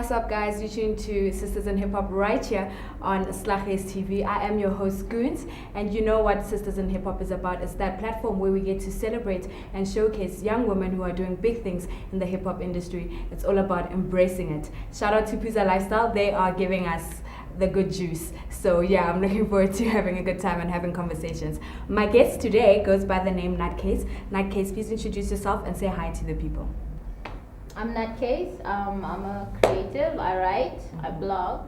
What's up, guys? You're tuned to Sisters in Hip Hop right here on NuhtKays TV. I am your host, Goons, and you know what Sisters in Hip Hop is about. It's that platform where we get to celebrate and showcase young women who are doing big things in the hip hop industry. It's all about embracing it. Shout out to Pizza Lifestyle. They are giving us the good juice. So yeah, I'm looking forward to having a good time and having conversations. My guest today goes by the name NuhtKays. NuhtKays, please introduce yourself and say hi to the people. I'm NuhtKays. I'm a creative. I write. I blog.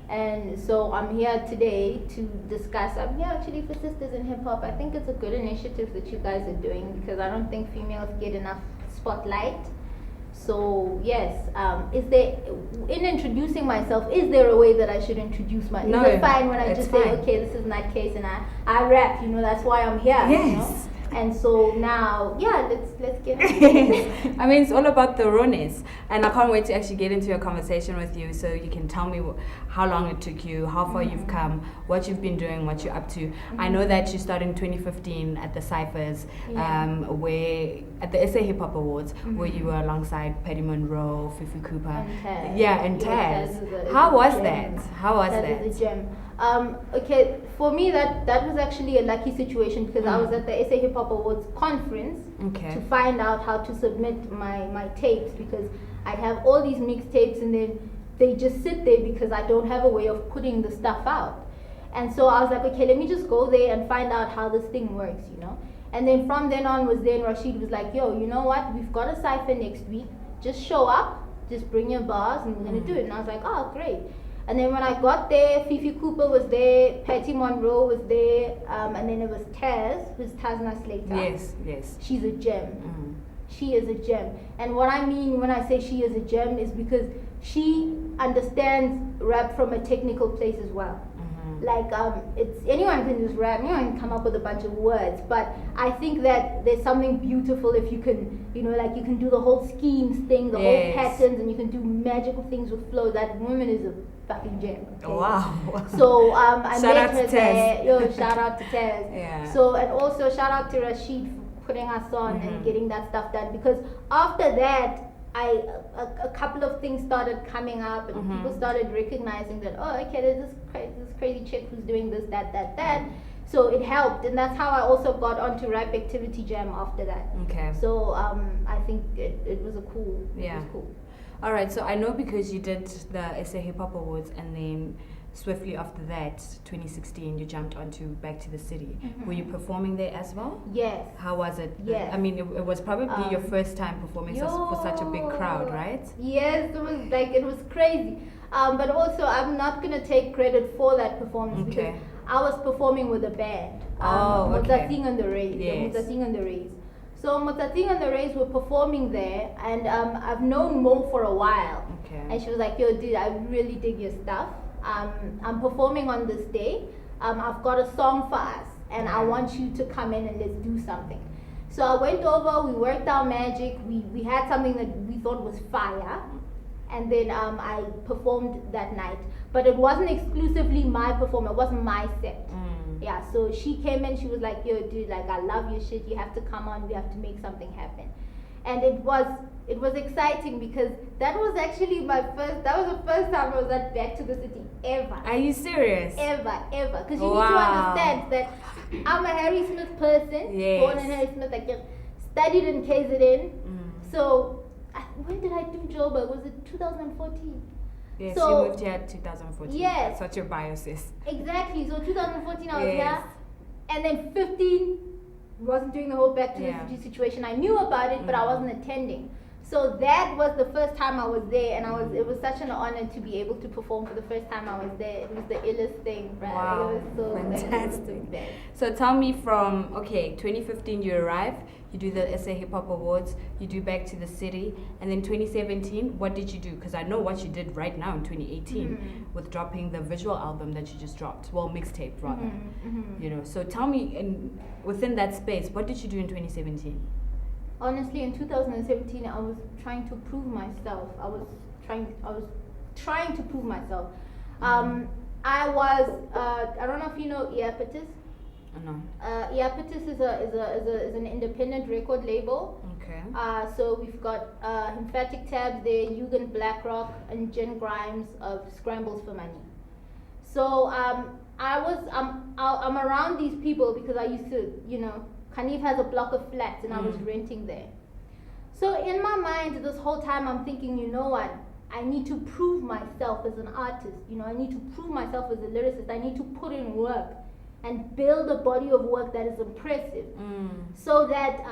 And so I'm here today to discuss. I'm here actually for Sisters in Hip Hop. I think it's a good initiative that you guys are doing because I don't think females get enough spotlight. So yes, is there, in introducing myself, is there a way that I should introduce myself? No, is it fine when I just fine. say, okay, this is NuhtKays and I rap, that's why I'm here. Yes. And so now, yeah, let's get into it. I mean, it's all about the rawness, and I can't wait to actually get into a conversation with you so you can tell me how long it took you, how far you've come, what you've been doing, what you're up to. I know that you started in 2015 at the Cyphers, where at the SA Hip Hop Awards, where you were alongside Patty Monroe, Fifi Cooper, and Taz. How was that? How was that? That is a gem. Okay, for me that was actually a lucky situation because I was at the SA Hip Hop Awards conference to find out how to submit my tapes because I'd have all these mixtapes and then they just sit there because I don't have a way of putting the stuff out. And so I was like, okay, let me just go there and find out how this thing works, And then from then on Rashid was like, yo, you know what? We've got a cypher next week. Just show up, just bring your bars and we're going to do it. And I was like, oh, great. And then when I got there, Fifi Cooper was there, Patty Monroe was there, and then it was Taz, who's Tazna Slater. Yes. She's a gem. She is a gem. And what I mean when I say she is a gem is because she understands rap from a technical place as well. Like it's anyone can just rap, anyone can come up with a bunch of words, but I think that there's something beautiful if you can, like you can do the whole schemes thing, the whole patterns, and you can do magical things with flow. That woman is a fucking gem. Okay? Wow. So I shout met out her to there. Taz. Yo, shout out to Taz. Yeah. So and also shout out to Rashid for putting us on and getting that stuff done because after that. A couple of things started coming up and people started recognizing that, oh, okay, there's this crazy chick who's doing this, that. So it helped, and that's how I also got onto Rap Activity Jam after that. Okay. So I think it was a cool. It was cool. All right. So I know because you did the SA Hip Hop Awards, and then swiftly after that, 2016, you jumped onto Back to the City. Were you performing there as well? Yes. How was it? Yes. I mean, it was probably your first time performing for such a big crowd, right? Yes, it was crazy. But also, I'm not gonna take credit for that performance because I was performing with a band. Motsatsing and the Rays. Motsatsing and the Rays. So Motsatsing and the Rays were performing there, and I've known Mo for a while. Okay. And she was like, "Yo, dude, I really dig your stuff. I'm performing on this day. I've got a song for us, and I want you to come in and let's do something." So I went over, we worked our magic, we had something that we thought was fire, and then I performed that night. But it wasn't exclusively my performance, it wasn't my set. Yeah, so she came in, she was like, yo dude, like I love your shit, you have to come on, we have to make something happen. And it was exciting because that was actually that was the first time I was at Back to the City ever. Are you serious? Ever. Because you need to understand that I'm a Harry Smith person, born in Harry Smith, studied in KZN. So when did I do Joburg? Was it 2014? Yes, so, you moved here in 2014. Yes. That's what your bio says. Exactly. So 2014 I was here. And then 15 wasn't doing the whole Back to the City situation. I knew about it, but I wasn't attending. So that was the first time I was there, and it was such an honor to be able to perform for the first time I was there. It was the illest thing, right? Wow, it was so fantastic. So tell me from 2015 you arrive, you do the SA Hip Hop Awards, you do Back to the City, and then 2017, what did you do? Because I know what you did right now in 2018 with dropping the visual album that you just dropped, well, mixtape rather. So tell me, within that space, what did you do in 2017? Honestly, in 2017, I was trying to prove myself. I was trying to prove myself. I don't know if you know Earpitis. No. Iapetus is an independent record label. Okay. So we've got Emphatic Tabs there, Jugend Blackrock, and Jen Grimes of Scrambles for Money. So I'm around these people because I used to, Khanif has a block of flats and I was renting there. So in my mind, this whole time I'm thinking, you know what? I need to prove myself as an artist. I need to prove myself as a lyricist. I need to put in work and build a body of work that is impressive, so that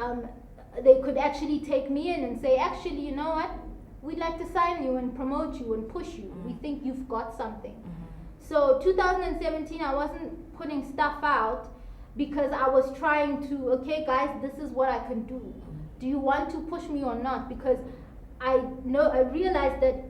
they could actually take me in and say, actually, you know what? We'd like to sign you and promote you and push you. We think you've got something. So 2017, I wasn't putting stuff out because I was trying to, okay, guys, this is what I can do. Do you want to push me or not? Because I realized that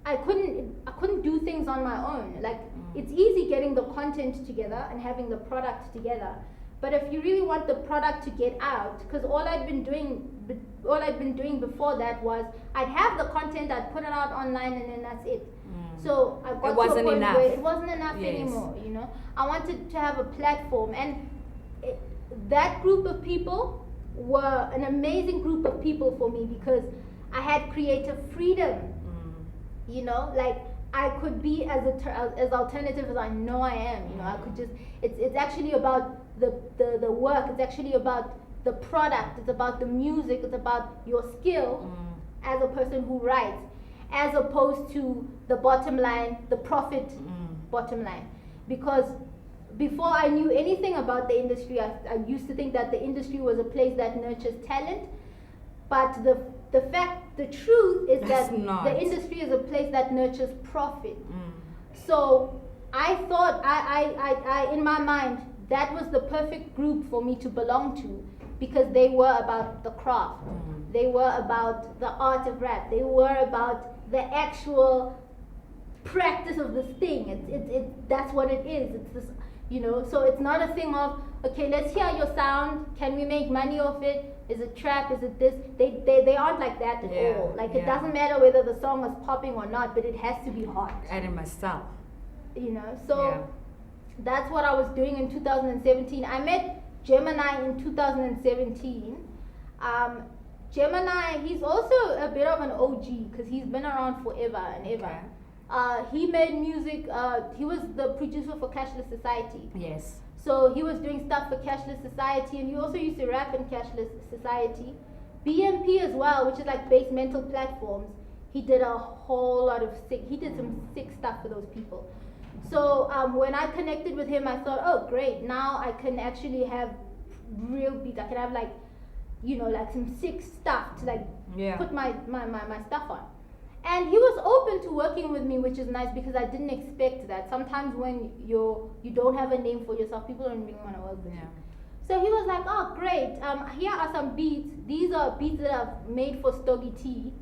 I couldn't do things on my own. Like, it's easy getting the content together and having the product together, but if you really want the product to get out, because all I'd been doing before that was I'd have the content, I'd put it out online, and then that's it. So I got to a point where it wasn't enough anymore. I wanted to have a platform, and that group of people were an amazing group of people for me because I had creative freedom. Like, I could be as alternative as I know I am. I could just. It's actually about the work. It's actually about the product. It's about the music. It's about your skill as a person who writes, as opposed to the bottom line, the profit bottom line. Because before I knew anything about the industry, I used to think that the industry was a place that nurtures talent. But the truth is that the industry is a place that nurtures profit. So I thought, I in my mind, that was the perfect group for me to belong to, because they were about the craft. They were about the art of rap. They were about the actual practice of this thing. That's what it is. It's this, so it's not a thing of, okay, let's hear your sound. Can we make money off it? Is it trap? Is it this? They aren't like that at all. Like, it doesn't matter whether the song is popping or not, but it has to be hot. And it must sell. So that's what I was doing in 2017. I met Gemini in 2017. Gemini, he's also a bit of an OG because he's been around forever and ever. He made music. He was the producer for Cashless Society. Yes. So he was doing stuff for Cashless Society, and he also used to rap in Cashless Society. BMP as well, which is like base mental platforms. He did a whole lot of he did some sick stuff for those people. So when I connected with him, I thought, oh great, now I can actually have real beats. I can have like, like some sick stuff to like put my stuff on. And he was open to working with me, which is nice because I didn't expect that. Sometimes when you don't have a name for yourself, people don't really want to work with you. So he was like, oh great, here are some beats. These are beats that I've made for Stogie T.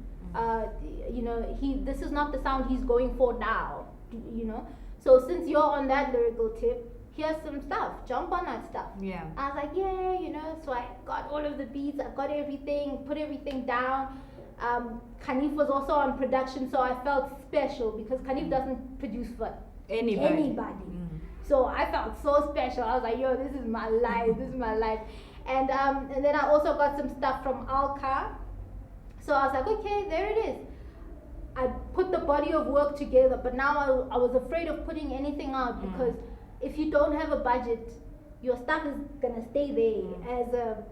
This is not the sound he's going for now. So since you're on that lyrical tip, here's some stuff. Jump on that stuff. Yeah. I was like, so I got all of the beats, I got everything, put everything down. Khanif was also on production, so I felt special because Khanif doesn't produce for anybody. So I felt so special. I was like, this is my life, this is my life. And then I also got some stuff from Alka. So I was like, okay, there it is. I put the body of work together, but now I was afraid of putting anything out because if you don't have a budget, your stuff is gonna stay there as a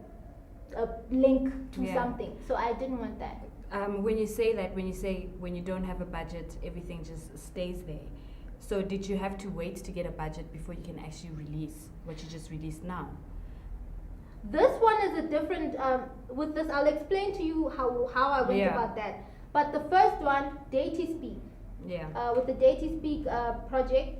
link to something. So I didn't want that. When you say that, when you don't have a budget, everything just stays there. So did you have to wait to get a budget before you can actually release what you just released now? This one is a different, with this, I'll explain to you how I went about that. But the first one, Deity Speak. With the Deity Speak project,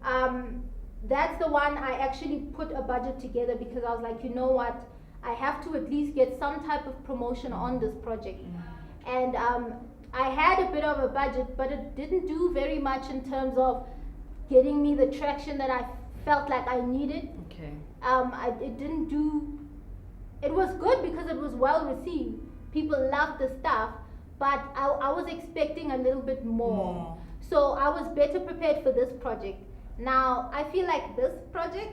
that's the one I actually put a budget together because I was like, you know what? I have to at least get some type of promotion on this project. And I had a bit of a budget, but it didn't do very much in terms of getting me the traction that I felt like I needed. Okay. It didn't do, it was good because it was well received. People loved the stuff, but I was expecting a little bit more. So I was better prepared for this project. Now, I feel like this project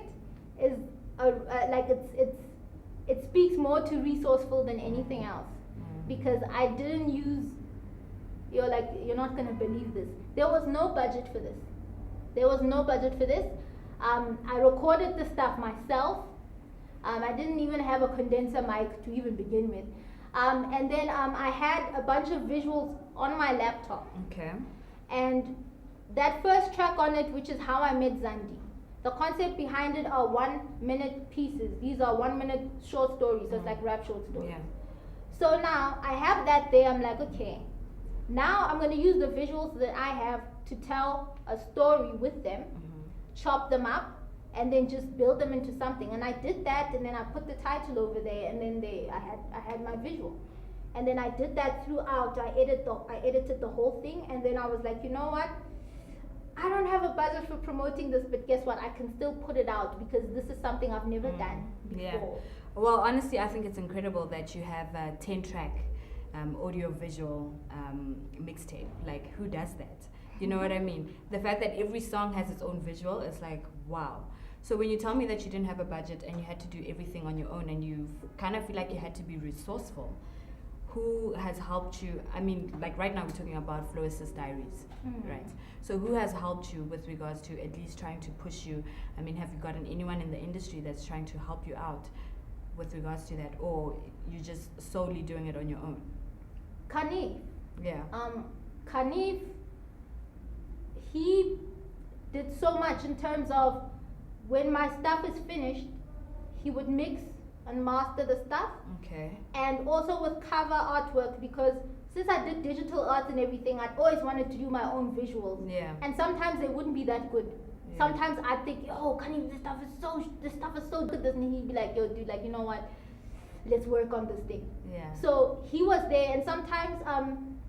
is like it speaks more to resourceful than anything else, because I didn't use. You're not gonna believe this. There was no budget for this. I recorded the stuff myself. I didn't even have a condenser mic to even begin with. And then I had a bunch of visuals on my laptop. Okay. And that first track on it, which is How I Met Zandi, the concept behind it are 1 minute pieces. These are 1 minute short stories, so it's like rap short stories. Yeah. So now I have that there. I'm like, okay, now I'm going to use the visuals that I have to tell a story with them, chop them up, and then just build them into something. And I did that, and then I put the title over there, and then I had my visual. And then I did that throughout. I edited the whole thing, and then I was like, you know what? I don't have a budget for promoting this, but guess what? I can still put it out because this is something I've never done before. Yeah. Well, honestly, I think it's incredible that you have a 10-track audio-visual mixtape. Like, who does that? You know what I mean? The fact that every song has its own visual is like, wow. So when you tell me that you didn't have a budget and you had to do everything on your own and you kind of feel like you had to be resourceful, who has helped you? I mean, like right now we're talking about Flow Assist Diaries, right? So who has helped you with regards to at least trying to push you? I mean, have you gotten anyone in the industry that's trying to help you out with regards to that, or you're just solely doing it on your own? Kanif. Yeah. Kanif, he did so much in terms of when my stuff is finished, he would mix and master the stuff. Okay. And also with cover artwork, because since I did digital art and everything, I'd always wanted to do my own visuals. Yeah. And sometimes they wouldn't be that good. Yeah. Sometimes I'd think, oh, Kanye, this stuff is so good. And he'd be like, yo, dude, like, you know what? Let's work on this thing. Yeah. So he was there, and sometimes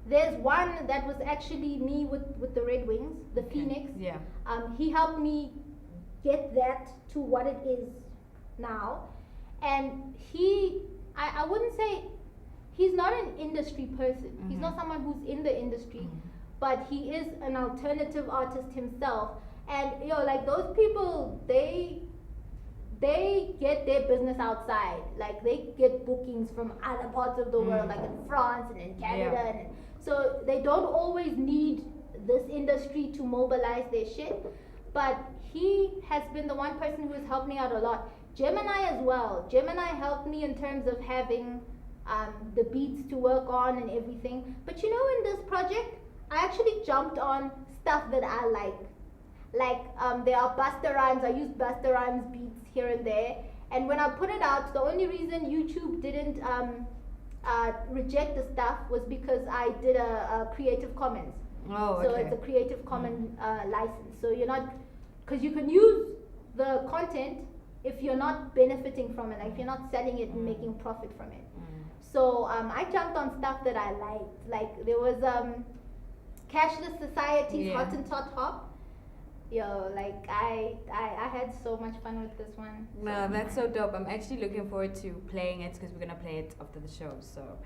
there's one that was actually me with the Red Wings, the Phoenix. Yeah. He helped me get that to what it is now. And I wouldn't say, he's not an industry person. He's not someone who's in the industry, but he is an alternative artist himself. And like those people, they get their business outside. Like they get bookings from other parts of the world, like in France and in Canada. Yeah. And so they don't always need this industry to mobilize their shit. But he has been the one person who has helped me out a lot. Gemini as well. Gemini helped me in terms of having the beats to work on and everything. But in this project, I actually jumped on stuff that I like. Like there are Busta Rhymes. I use Busta Rhymes beats here and there. And when I put it out, the only reason YouTube didn't reject the stuff was because I did a Creative Commons. Oh, so okay. it's a Creative Commons license. So you're not, because you can use the content if you're not benefiting from it, like if you're not selling it and making profit from it. So I jumped on stuff that I liked. Like there was Cashless Society's Hottentot Hop. Like I had so much fun with this one. No, that's so dope. I'm actually looking forward to playing it because we're gonna play it after the show. So,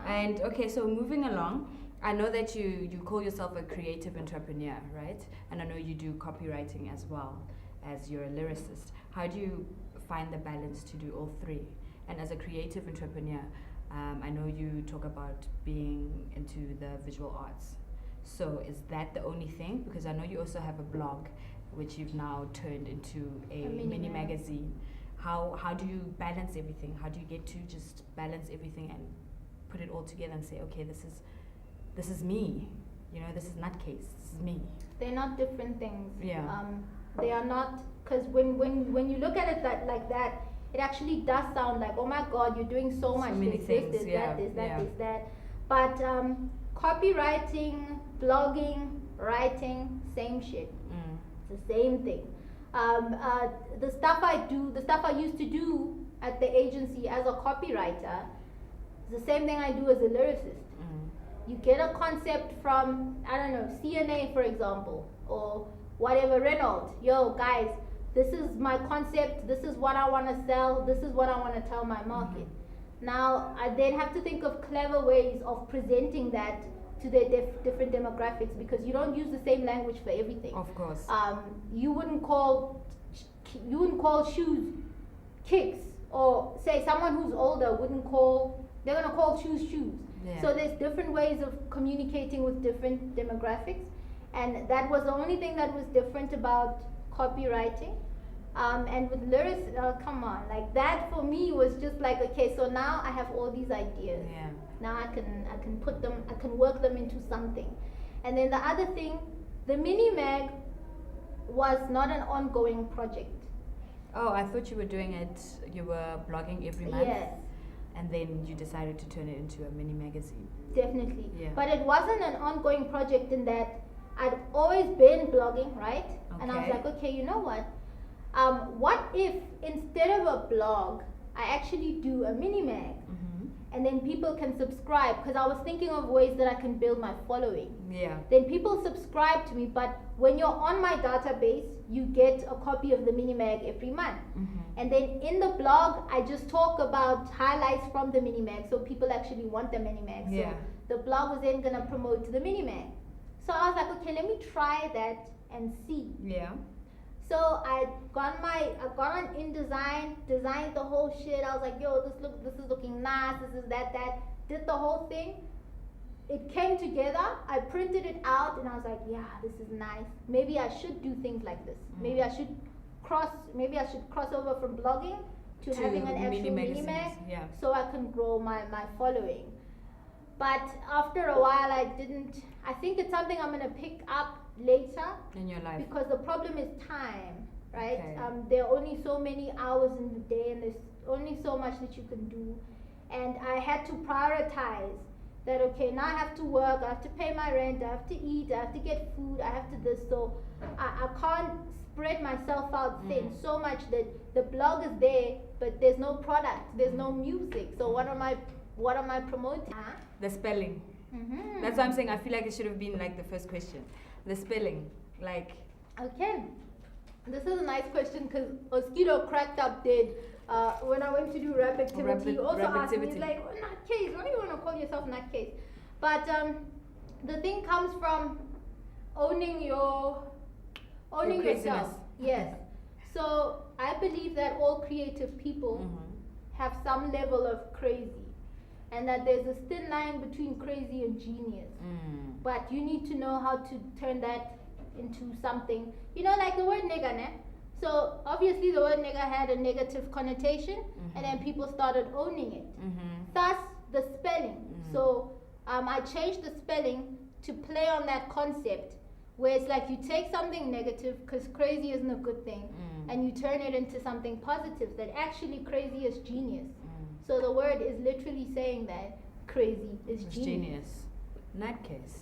and okay, so moving along, I know that you call yourself a creative entrepreneur, right? And I know you do copywriting as well as you're a lyricist. How do you find the balance to do all three? And as a creative entrepreneur, I know you talk about being into the visual arts. So is that the only thing? Because I know you also have a blog, which you've now turned into a mini magazine. How do you balance everything? How do you get to just balance everything and put it all together and say, okay, this is me. This is NuhtKays. This is me. They're not different things. Yeah. They are not, because when you look at it like that, it actually does sound like, oh my God, you're doing so much. Many things. This, that. But copywriting, blogging, writing, same shit. It's the same thing. The stuff I used to do at the agency as a copywriter, is the same thing I do as a lyricist. You get a concept from, I don't know, CNA for example, or whatever, Renault. Yo, guys, this is my concept, this is what I want to sell, this is what I want to tell my market. Now, I then have to think of clever ways of presenting that to their different demographics, because you don't use the same language for everything. Of course. You wouldn't call shoes kicks, or say someone who's older wouldn't call, they're gonna call shoes shoes. Yeah. So there's different ways of communicating with different demographics, and that was the only thing that was different about copywriting. And with lyrics, come on, like that for me was just like, okay, so now I have all these ideas. Yeah. Now I can put them, I can work them into something. And then the other thing, the mini mag was not an ongoing project. Oh, I thought you were doing it, you were blogging every month. Yes. And then you decided to turn it into a mini magazine. Definitely. Yeah. But it wasn't an ongoing project in that I'd always been blogging, right? Okay. And I was like, okay, you know what if instead of a blog, I actually do a mini mag? And then people can subscribe, because I was thinking of ways that I can build my following. Yeah. Then people subscribe to me, but when you're on my database, you get a copy of the mini mag every month. And then in the blog, I just talk about highlights from the mini mag, so people actually want the mini mag. Yeah. So the blog was then gonna promote the mini mag. So I was like, okay, let me try that and see. Yeah. So I got on InDesign, designed the whole shit. I was like, yo, this is looking nice, this is that. Did the whole thing. It came together, I printed it out, and I was like, yeah, this is nice. Maybe I should do things like this. Maybe I should cross over from blogging to having an actual mini mag, so I can grow my following. But after a while, I think it's something I'm gonna pick up later in your life, because the problem is time, right? Okay. There are only so many hours in the day, and there's only so much that you can do, and I had to prioritize that. Okay, now I have to work, I have to pay my rent, I have to eat, I have to get food, I have to this, so I can't spread myself out thin so much that the blog is there, but there's no product, there's no music, so what am I promoting? The spelling. That's why I'm saying I feel like it should have been like the first question. The spelling, like. Okay, this is a nice question because Mosquito cracked up dead when I went to do rap activity. He also asked me, he's like, oh, NuhtKays, why do you want to call yourself NuhtKays? But the thing comes from owning yourself. Yes. So I believe that all creative people have some level of crazy, and that there's a thin line between crazy and genius. But you need to know how to turn that into something, like the word nigger, ne? So obviously the word nigger had a negative connotation, and then people started owning it. Thus the spelling. So I changed the spelling to play on that concept, where it's like you take something negative, because crazy isn't a good thing, and you turn it into something positive, that actually crazy is genius. So the word is literally saying that crazy is genius. NuhtKays.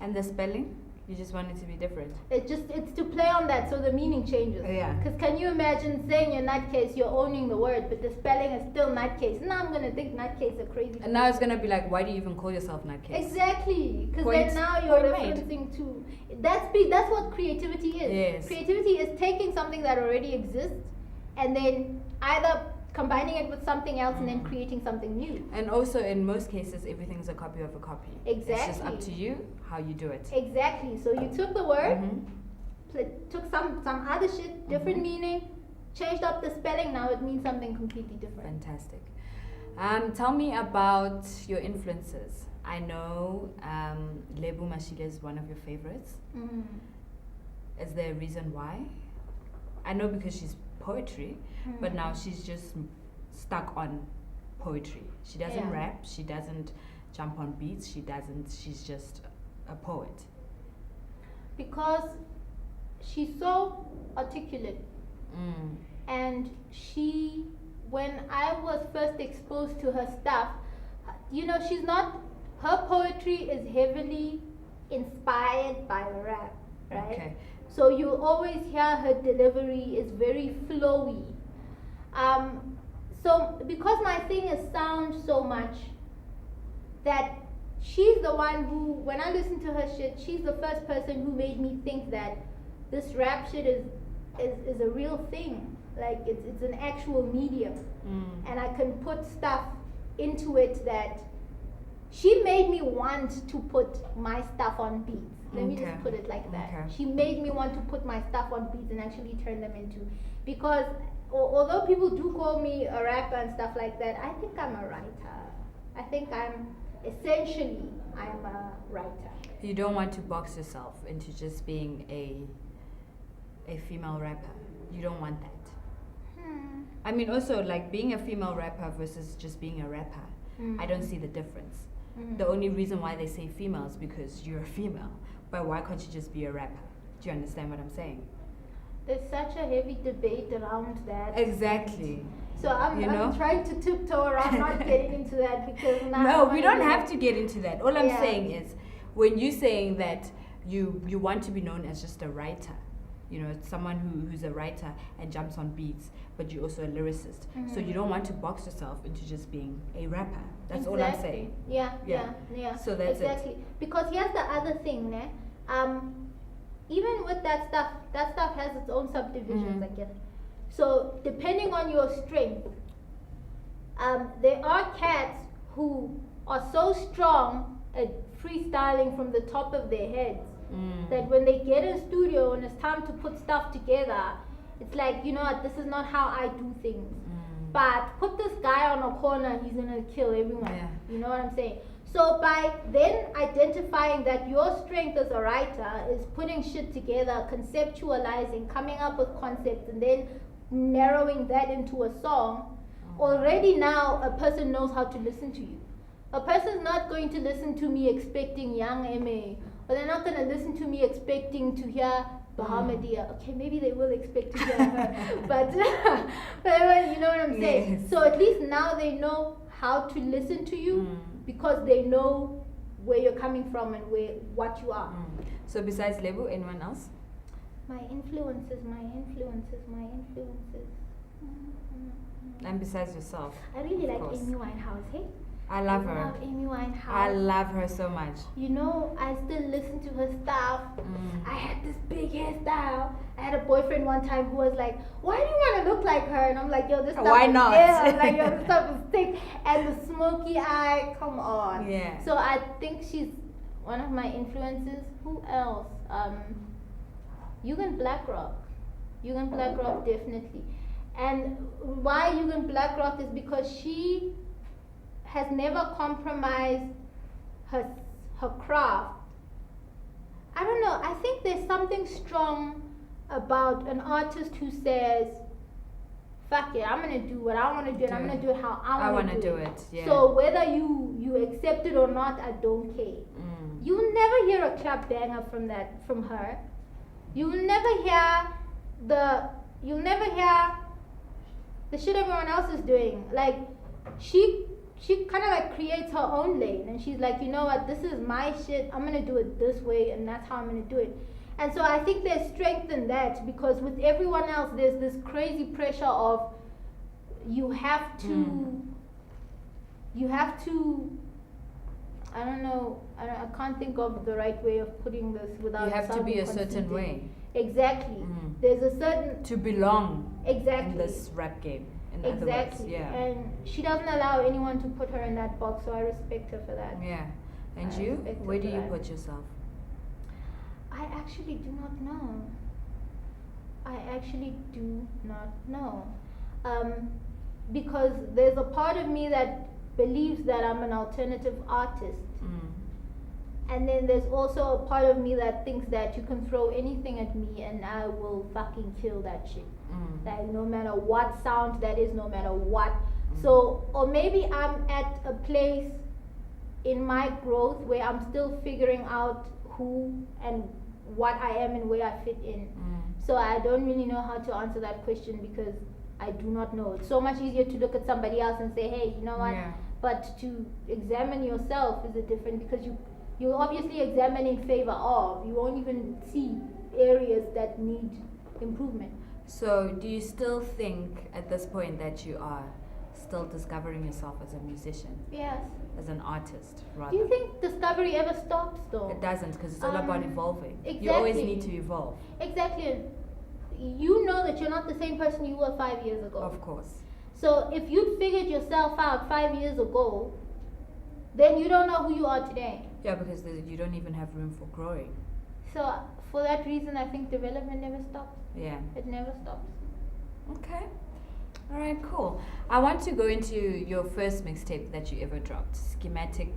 And the spelling? You just want it to be different. It's to play on that, so the meaning changes. Yeah. Because can you imagine saying you're NuhtKays, you're owning the word, but the spelling is still NuhtKays. Now I'm gonna think NuhtKays are crazy. And now it's gonna be like, why do you even call yourself NuhtKays? Exactly. Because then now you're referencing to that's what creativity is. Yes. Creativity is taking something that already exists and then either combining it with something else and then creating something new. And also in most cases, everything's a copy of a copy. Exactly. It's just up to you how you do it. Exactly. So you took the word, took some other shit, different meaning, changed up the spelling, now it means something completely different. Fantastic. Tell me about your influences. I know Lebu Mashile is one of your favorites. Is there a reason why? I know because she's poetry, but now she's just stuck on poetry. She doesn't rap, she doesn't jump on beats, she's just a poet. Because she's so articulate. And when I was first exposed to her stuff, her poetry is heavily inspired by rap, right? Okay. So you always hear her delivery is very flowy. So because my thing is sound so much, that she's the one who, when I listen to her shit, she's the first person who made me think that this rap shit is a real thing. Like it's an actual medium, and I can put stuff into it that she made me want to put my stuff on beats. Let me just put it like that. She made me want to put my stuff on beats and actually turn them into, because although people do call me a rapper and stuff like that, I think I'm a writer. I think I'm a writer. You don't want to box yourself into just being a female rapper. You don't want that. I mean, also, like, being a female rapper versus just being a rapper, I don't see the difference. The only reason why they say female is because you're a female. But why can't you just be a rapper? Do you understand what I'm saying? There's such a heavy debate around that. Exactly. So I'm trying to tiptoe around not getting into that because now... No, we don't have to get into that. All I'm saying is, when you're saying that you want to be known as just a writer, you know, someone who's a writer and jumps on beats, but you're also a lyricist. So you don't want to box yourself into just being a rapper. That's all I'm saying. Yeah. So that's exactly. Because here's the other thing, ne? Even with that stuff has its own subdivisions, I guess. So depending on your strength, there are cats who are so strong at freestyling from the top of their heads that when they get in studio and it's time to put stuff together, it's like, you know what, this is not how I do things. But put this guy on a corner, he's gonna kill everyone. You know what I'm saying? So by then identifying that your strength as a writer is putting shit together, conceptualizing, coming up with concepts, and then narrowing that into a song, already now a person knows how to listen to you. A person's not going to listen to me expecting young MA, or they're not going to listen to me expecting to hear Bahamadia. Okay, maybe they will expect to hear her, but you know what I'm saying? So at least now they know how to listen to you because they know where you're coming from and what you are. So besides Lebu, anyone else? My influences. And besides yourself? I really like Amy Winehouse, hey? I love her. I love Amy Winehouse. I love her so much. You know, I still listen to her stuff. I had this big hairstyle. I had a boyfriend one time who was like, why do you want to look like her? And I'm like, yo, this stuff why is not? I'm like, yo, this stuff is thick. And the smoky eye, come on. Yeah. So I think she's one of my influences. Who else? Eugen Blackrock. Eugen Blackrock, definitely. And why Eugen Blackrock is because she has never compromised her craft. I don't know, I think there's something strong about an artist who says, fuck it, I'm gonna do what I wanna do and I'm gonna do it how I wanna do it. Yeah. So whether you accept it or not, I don't care. You'll never hear a club banger from her. You'll never hear the shit everyone else is doing. Like she kind of like creates her own lane and she's like, you know what, this is my shit, I'm gonna do it this way and that's how I'm gonna do it. And so I think there's strength in that because with everyone else there's this crazy pressure of you have to I don't know, I can't think of the right way of putting this without you have to be a certain way. Exactly. There's a certain to belong in this rap game. Exactly. And she doesn't allow anyone to put her in that box, so I respect her for that. Yeah. And you? Where do you put yourself? I actually do not know. Because there's a part of me that believes that I'm an alternative artist. And then there's also a part of me that thinks that you can throw anything at me and I will fucking kill that shit. Like no matter what sound that is, no matter what. So, or maybe I'm at a place in my growth where I'm still figuring out who and what I am and where I fit in. So I don't really know how to answer that question because I do not know. It's so much easier to look at somebody else and say, hey, you know what? But to examine yourself is a different, because you obviously examine in favor of. You won't even see areas that need improvement. So do you still think at this point that you are still discovering yourself as a musician? Yes. As an artist, rather. Do you think discovery ever stops though? It doesn't, because it's all about evolving. Exactly. You always need to evolve. Exactly. You know that you're not the same person you were 5 years ago. Of course. So if you figured yourself out 5 years ago, then you don't know who you are today. Yeah, because you don't even have room for growing. So for that reason, I think development never stops. Yeah. It never stops. Okay. All right, cool. I want to go into your first mixtape that you ever dropped, Schematic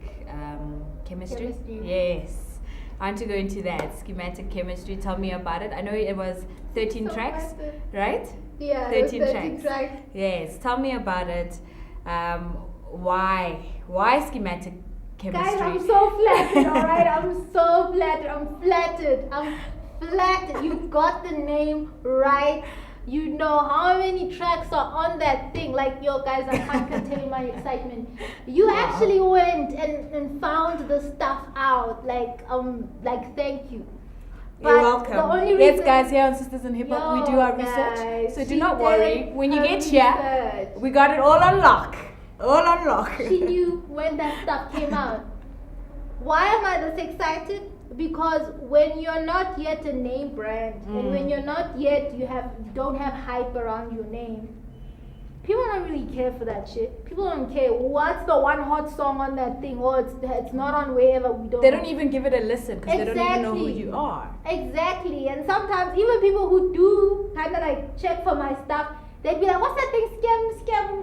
Chemistry. Yes. I want to go into that, Schematic Chemistry. Tell me about it. I know it was 13 tracks, right? Yeah, 13 tracks. Yes. Tell me about it. Why Schematic Chemistry? Guys, I'm so flattered, alright? I'm so flattered. I'm flattered. You got the name right. You know how many tracks are on that thing. Like, yo, guys, I can't contain my excitement. You actually went and found the stuff out. Like, thank you. You're welcome. The only Yes, guys, here on Sisters in Hip Hop, we do our research. So do not worry. When you get here, we got it all on lock. All on lock. She knew when that stuff came out. Why am I this excited? Because when you're not yet a name brand, and when you're not yet, you don't have hype around your name, people don't really care for that shit. People don't care. What's the one hot song on that thing? Or it's not on wherever. They don't even give it a listen because they don't even know who you are. Exactly. And sometimes even people who do kind of like check for my stuff, they'd be like, what's that thing?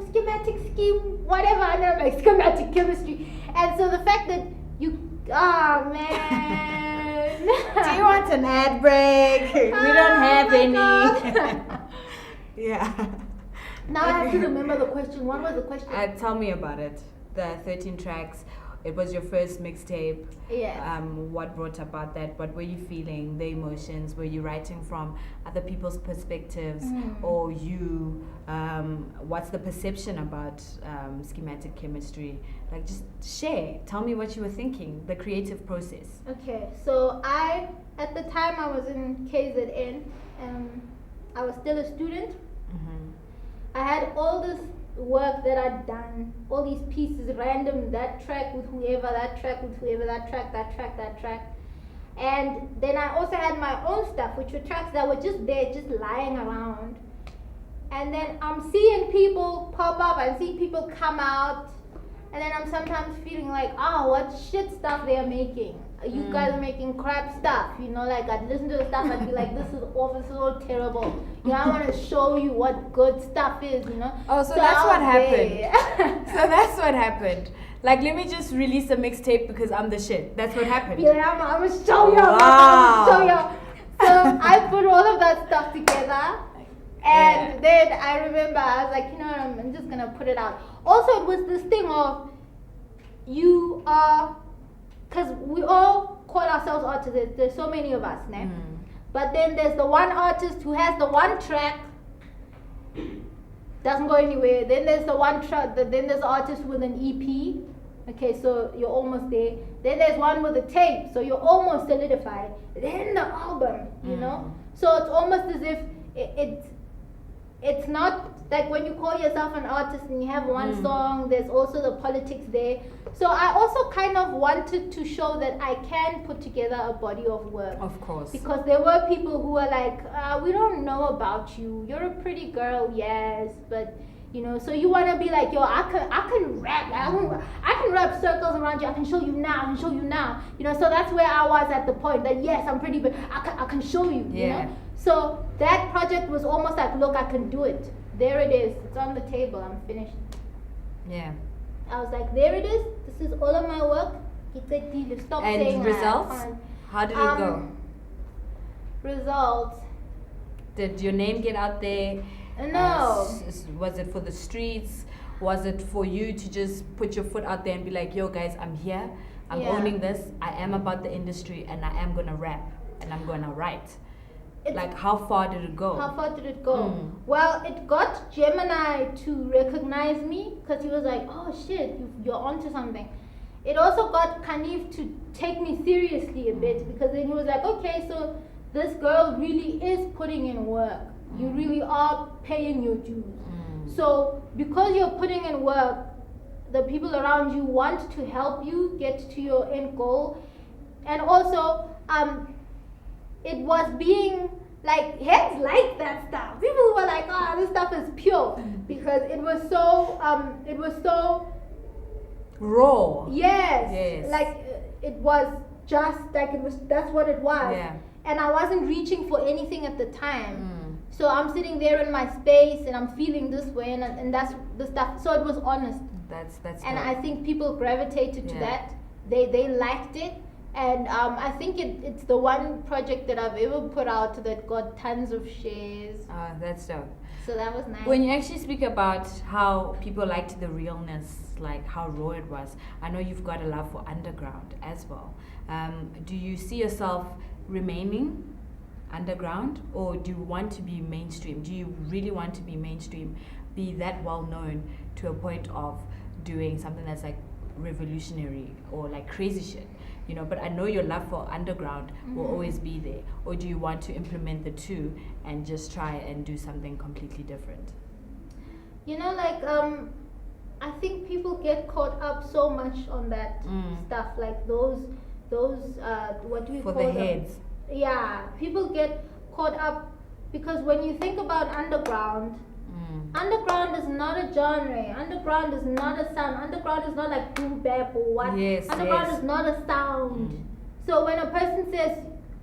Schematic scheme, whatever. And I'm like, Schematic Chemistry. And so the fact that oh man. Do you want an ad break? We don't have any. Yeah. Now I have to remember the question. What was the question? Tell me about it. The 13 tracks. It was your first mixtape. Yeah. What brought about that? What were you feeling? The emotions? Were you writing from other people's perspectives, or you? What's the perception about Schematic Chemistry? Like, just share. Tell me what you were thinking. The creative process. Okay. So at the time I was in KZN. I was still a student. I had all this work that I'd done, all these pieces, random, that track with whoever, that track with whoever, that track. And then I also had my own stuff, which were tracks that were just there, just lying around. And then I'm seeing people pop up, I see people come out, and then I'm sometimes feeling like, what shit stuff they're making. You guys are making crap stuff, like I'd listen to the stuff, I'd be like, this is awful, this is all terrible. I want to show you what good stuff is, Oh, so that's what happened. So that's what happened. Like, let me just release a mixtape because I'm the shit. That's what happened. Yeah, I'm going to show you. I'm going to show you. So I put all of that stuff together. And then I remember, I was like, I'm just going to put it out. Also, it was this thing of, you are... Because we all call ourselves artists. There's so many of us, né? But then there's the one artist who has the one track, doesn't go anywhere. Then there's the one track. Then there's the artist with an EP. Okay, so you're almost there. Then there's one with a tape, so you're almost solidified. Then the album, So it's almost as if it's not like when you call yourself an artist and you have one song, there's also the politics there. So I also kind of wanted to show that I can put together a body of work. Of course. Because there were people who were like, we don't know about you. You're a pretty girl, yes, but so you want to be like, yo, I can rap. I can rap circles around you. I can show you now. So that's where I was at the point that, yes, I'm pretty, but I can show you, So that project was almost like, look, I can do it. There it is. It's on the table. I'm finished. Yeah. I was like, there it is. This is all of my work. It's a deal. Stop saying and results? How did it go? Results. Did your name get out there? No. Was it for the streets? Was it for you to just put your foot out there and be like, yo guys, I'm here. I'm owning this. I am about the industry and I am going to rap and I'm going to write. Like, how far did it go? Well, it got Gemini to recognize me because he was like, oh shit, you're onto something. It also got Kanif to take me seriously a bit because then he was like, okay, so this girl really is putting in work. You really are paying your dues. So because you're putting in work, the people around you want to help you get to your end goal. And also, it was being like, heads like that stuff. People were like, this stuff is pure because it was so raw. Yes. Like it was just like that's what it was. Yeah. And I wasn't reaching for anything at the time. So I'm sitting there in my space and I'm feeling this way, and that's the stuff. So it was honest. That's and dope. I think people gravitated to that. They liked it, and I think it's the one project that I've ever put out that got tons of shares. That's dope. So that was nice. When you actually speak about how people liked the realness, like how raw it was, I know you've got a love for underground as well. Do you see yourself remaining underground, or do you want to be mainstream? Do you really want to be mainstream, be that well known to a point of doing something that's like revolutionary or like crazy shit? You know, but I know your love for underground will always be there. Or do you want to implement the two and just try and do something completely different? You know, like I think people get caught up so much on that stuff, like those what do we for call the them? heads. Yeah, people get caught up because when you think about underground, underground is not a genre. Underground is not a sound. Underground is not like boom bap or what. Yes, underground is not a sound. So when a person says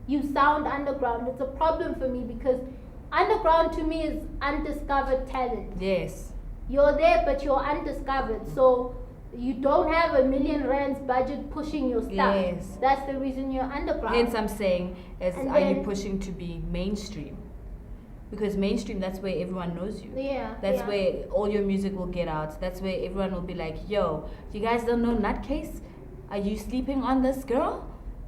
you sound underground, it's a problem for me because underground to me is undiscovered talent. Yes. You're there, but you're undiscovered. So you don't have R1 million budget pushing your stuff. Yes. That's the reason you're underground. Hence I'm saying, And are you then- pushing to be mainstream? Because mainstream, that's where everyone knows you. Yeah. That's yeah. where all your music will get out. That's where everyone will be like, yo, you guys don't know NuhtKays? Are you sleeping on this girl?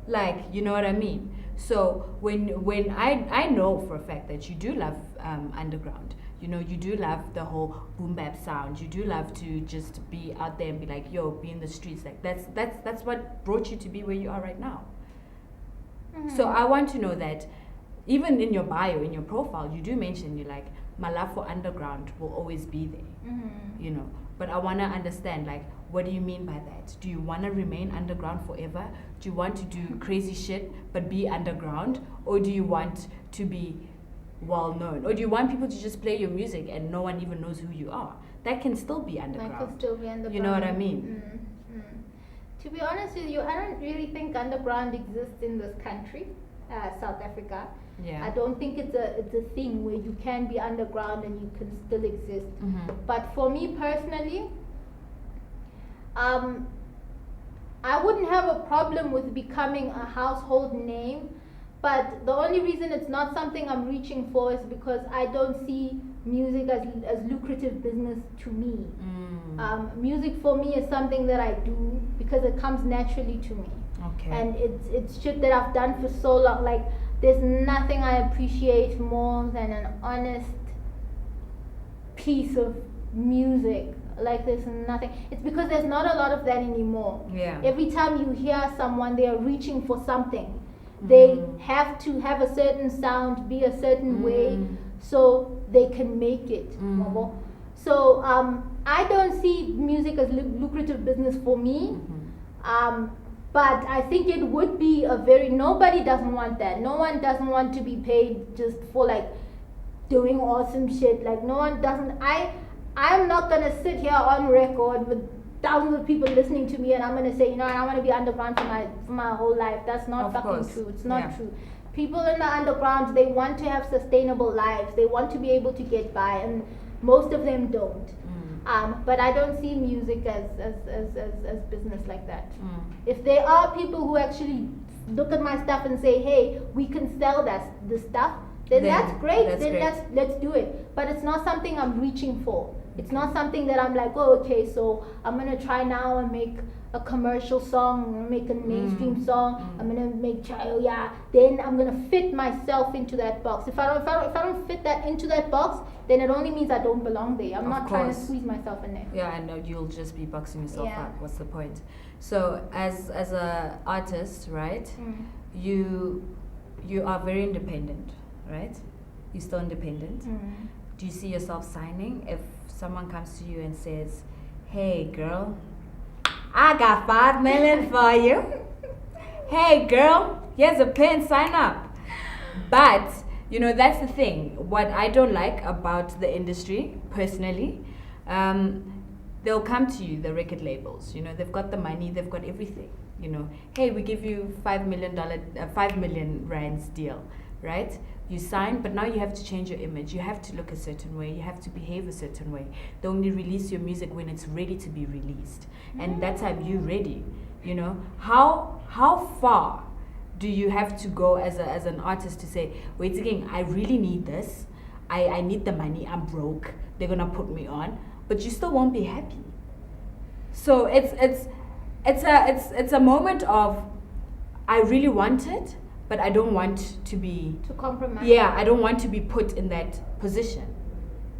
Like, you know what I mean? So when I know for a fact that you do love underground. You know, you do love the whole boom bap sound. You do love to just be out there and be like, yo, be in the streets. Like that's what brought you to be where you are right now. So I want to know that even in your bio, in your profile, you do mention you're like, my love for underground will always be there. You know, but I want to understand, like, what do you mean by that? Do you want to remain underground forever? Do you want to do crazy shit but be underground? Or do you want to be well known? Or do you want people to just play your music and no one even knows who you are? That can still be underground. That can still be underground. You know what I mean? To be honest with you, I don't really think underground exists in this country, South Africa. Yeah. I don't think it's a thing where you can be underground and you can still exist. But for me personally, I wouldn't have a problem with becoming a household name, but the only reason it's not something I'm reaching for is because I don't see music as lucrative business to me. Music for me is something that I do because it comes naturally to me. Okay. And it's shit that I've done for so long. Like, there's nothing I appreciate more than an honest piece of music. Like, there's nothing. It's because there's not a lot of that anymore. Yeah. Every time you hear someone, they are reaching for something. They have to have a certain sound, be a certain way, so they can make it. So I don't see music as lucrative business for me. But I think it would be nobody doesn't want that. No one doesn't want to be paid just for like doing awesome shit. Like, no one doesn't. I'm not gonna sit here on record with thousands of people listening to me and I'm gonna say, you know, I want to be underground for my whole life. That's not fucking true. It's not true. People in the underground, they want to have sustainable lives. They want to be able to get by, and most of them don't. But I don't see music as business like that. If there are people who actually look at my stuff and say, hey, we can sell this stuff, then that's great. Let's do it. But it's not something I'm reaching for. It's not something that I'm like, oh, okay, so I'm gonna try now and make a commercial song, I'm gonna make a mainstream song, I'm gonna make then I'm gonna fit myself into that box. If I don't fit that into that box, then it only means I don't belong there. I'm not trying to squeeze myself in there. Yeah, I know, you'll just be boxing yourself up. What's the point? So as a artist, right? You are very independent, right? You're still independent. Do you see yourself signing if someone comes to you and says, hey girl, I got 5 million for you. Hey girl, here's a pen, sign up. But, you know, that's the thing. What I don't like about the industry, personally, they'll come to you, the record labels, you know, they've got the money, they've got everything, you know. Hey, we give you $5 million rands deal, right? You sign, but now you have to change your image. You have to look a certain way. You have to behave a certain way. They only release your music when it's ready to be released. And that time you're ready. You know, how far do you have to go as an artist to say, wait again, I really need this. I need the money. I'm broke. They're gonna put me on, but you still won't be happy. So it's a moment of, I really want it, but I don't want to compromise. Yeah, I don't want to be put in that position.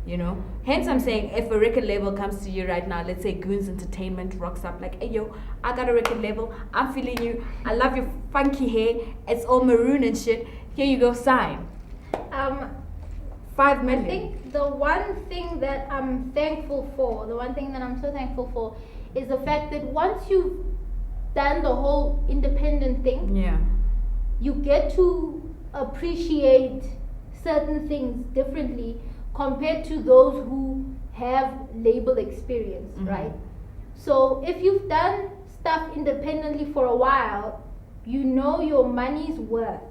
You know? Hence I'm saying, if a record label comes to you right now, let's say Goons Entertainment rocks up like, hey yo, I got a record label, I'm feeling you, I love your funky hair, it's all maroon and shit, here you go, sign. 5 million. I think the one thing that I'm thankful for, the one thing that I'm so thankful for, is the fact that once you've done the whole independent thing, you get to appreciate certain things differently compared to those who have label experience, right? So if you've done stuff independently for a while, you know your money's worth.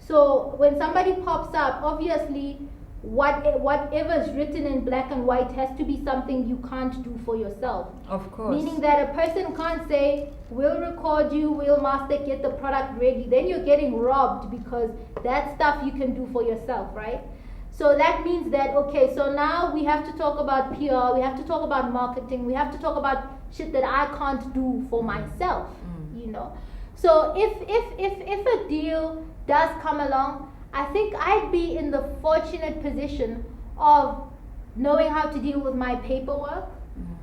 So when somebody pops up, obviously whatever is written in black and white has to be something you can't do for yourself. Of course. Meaning that a person can't say, we'll record you, we'll master, get the product ready. Then you're getting robbed, because that stuff you can do for yourself, right? So that means that, okay, so now we have to talk about PR, we have to talk about marketing, we have to talk about shit that I can't do for myself, you know? So if a deal does come along, I think I'd be in the fortunate position of knowing how to deal with my paperwork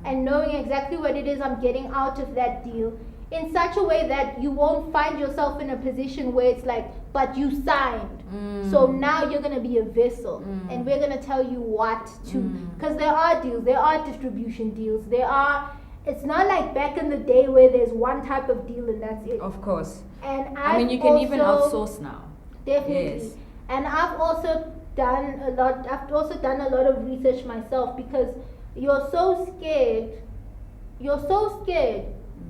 and knowing exactly what it is I'm getting out of that deal, in such a way that you won't find yourself in a position where it's like, but you signed, so now you're going to be a vessel, and we're going to tell you what to, because there are deals, there are distribution deals, it's not like back in the day where there's one type of deal and that's it. Of course. And I mean, you can even outsource now. Definitely. Yes. And I've also done a lot of research myself, because you're so scared